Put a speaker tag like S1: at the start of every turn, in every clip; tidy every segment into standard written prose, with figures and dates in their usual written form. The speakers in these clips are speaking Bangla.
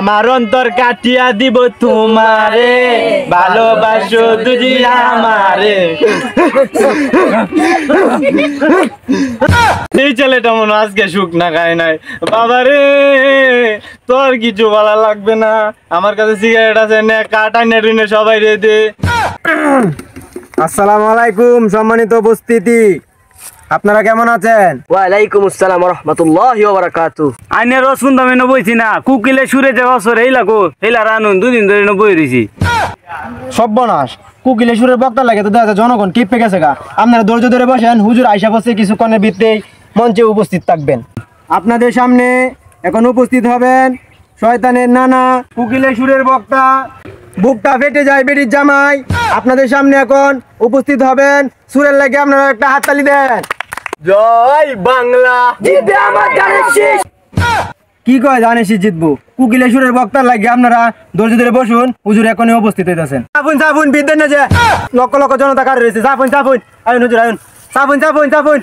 S1: আমার অন্তর কাটিয়া দিব তোমারে, ভালোবাসো তুই আমারে। এই ছেলেটা মনে আজকে সুখ না খায় নাই। বাবারে তোর কিছু বলা লাগবে না, আমার কাছে সিগারেট আছে, নে কাটাই নে সবাই রে দে।
S2: আসসালামু আলাইকুম সম্মানিত উপস্থিতি, আপনারা কেমন আছেন?
S3: ওয়ালাইকুম আসসালাম ওয়া রাহমাতুল্লাহি ওয়া বারাকাতুহু।
S4: আইনে রসুন দামে নবইছি না, কুকিলে সুরে যে বছর এই লাগো হেলা রানুন দুদিন ধরে নবই রইছি।
S2: সর্বনাশ, কুকিলে সুরের বক্তা লাগে তো দেখা যায় জনগণ কিপে গেছে গা। আপনারা ধৈর্য ধরে বসেন, হুজুর আইসা বসে কিছুক্ষণের ভিতরেই মঞ্চে উপস্থিত থাকবেন। আপনাদের সামনে এখন উপস্থিত হবেন শয়তানের নানা, কুকিলে সুরের বক্তা, বুকটা ফেটে যায় বেরির জামাই। আপনাদের সামনে এখন উপস্থিত হবেন, সুরের লাগে আপনারা একটা হাততালি দেন।
S1: জয় বাংলা।
S3: জিতবে আমার গানের শেষ।
S2: কি কয় জানেন সে জিতবো? কুকিলে সুরের বক্তার লাগে আপনারা ধৈর্য ধরে বসুন, হুজুর এখনই উপস্থিত হইতেছেন। সাফুন সাফুন বিদ্যেন না যে লক্ষ লক্ষ জনতা কার রয়েছে। সাফুন সাফুন আইন হুজুর আইন, সাফুন সাফুন সাফুন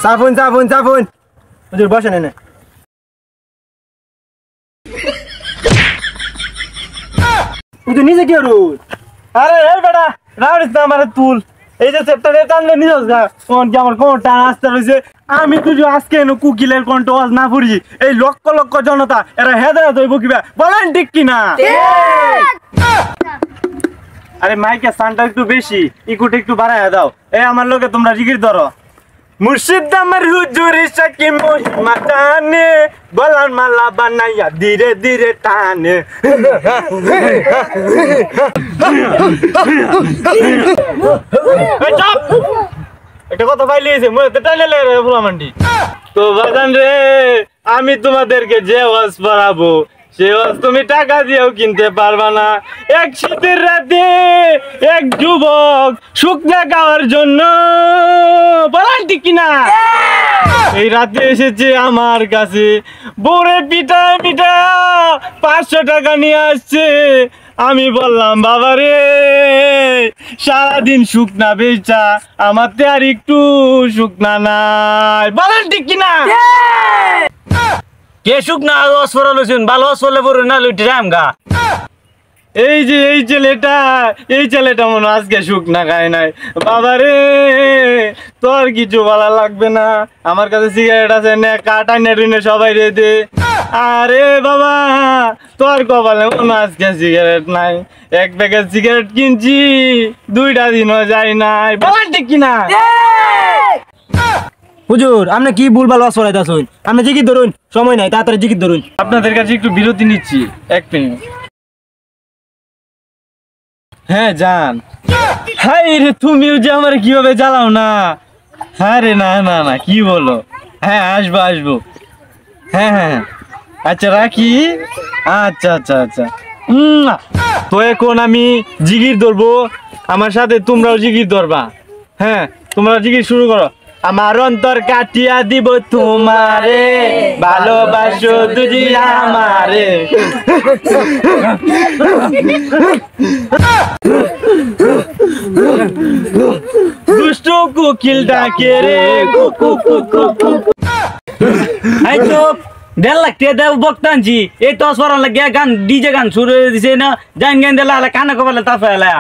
S2: সাফুন সাফুন সাফুন হুজুর বসেন এনে। হুজুর নিজে কি রুল?
S1: আরে এই বেটা রাউরিস না আমারে তুল, এই যে সেপ্টারে টানলে নিছস গা, কোন কি আমার কোন টান আসতে রইছে। আমি তুই আজকে এনো কুকিলের কোনটা ওয়াজ না পড়ি, এই লক্ষ লক্ষ জনতা এরা হেদায়েত হইব কিবা বলেন ঠিক কি না? আরে মাইকে সাউন্ডটা একটু বেশি, ইকুটা একটু বাড়ায় দাও। এই আমার লগে তোমরা জিকির ধরো। মুর্শিদ আমার হুজুর সাকি মহিমা টানে, গলার মালা বানাইয়া ধীরে ধীরে টানে। একটা কথা পাইলিয়েছে মনে টানে লেগে ফুলামান্ডি। তো বাজান রে, আমি তোমাদেরকে যে ওয়াজ পড়াবো সে ওয়াজ তুমি টাকা দিয়েও কিনতে পারবা না। এক শীতের রাতে এক যুবক শুকনা খাওয়ার জন্য, বলেন ঠিক কিনা, এই রাতে এসেছে আমার কাছে, বউরে পিঠা পিঠা 500 টাকা নিয়ে আসছে। আমি বললাম বাবা রে, সারাদিন শুকনা বেচা, আমার তো আর একটু শুকনা নাই, বলেন ঠিক কিনা?
S4: কে সুখ না ওয়াজ পড়া লইছুন, ভালো ওয়াজ পড়লে পড়ে না লইতে যাম গা।
S1: এই যে এই ছেলেটা মনে আজকে সুখ না খায় নাই। বাবা রে তোর কিছু বলা লাগবে না, আমার কাছে সিগারেট আছে, নে কাটাই নে সবাই রে দে। আরে বাবা তোর কপালে মনে আজকে সিগারেট নাই, এক প্যাকেট সিগারেট কিনছি 2টা দিনও যায় নাই, বলেন ঠিক কিনা?
S2: হুজুর আপনি কি ভুলভাল ওয়াজ পড়াইতাছেন? আপনি জিকির ধরুন, সময় নাই, তাড়াতাড়ি জিকির ধরুন।
S1: আপনাদের কাছে একটু বিরতি নিচ্ছি, 1 মিনিট। হ্যাঁ যান। হাই রে, তুমিও যে আমার কিভাবে জ্বালাও না। হ্যাঁ রে, না না না কি বলো? হ্যাঁ আসবো। হ্যাঁ আচ্ছা রাখি। আচ্ছা আচ্ছা আচ্ছা। তো এখন আমি জিগির ধরবো, আমার সাথে তোমরাও জিগির ধরবা। হ্যাঁ তোমরা জিগির শুরু করো। আমার অন্তর কাটিয়া দিব তোমারে, ভালোবাসো তুই আমারে। দুষ্ট কোকিল ডাকে রে, কুকু কুকু কুকু।
S4: আই তো 1.5 লাখ টাকা দেব বক্তানছি, এই তো সরান লাগে গান ডিজে গান শুরু হয়ে দিছে না, জান গান দিলা কানে কপালে তা ফেলা।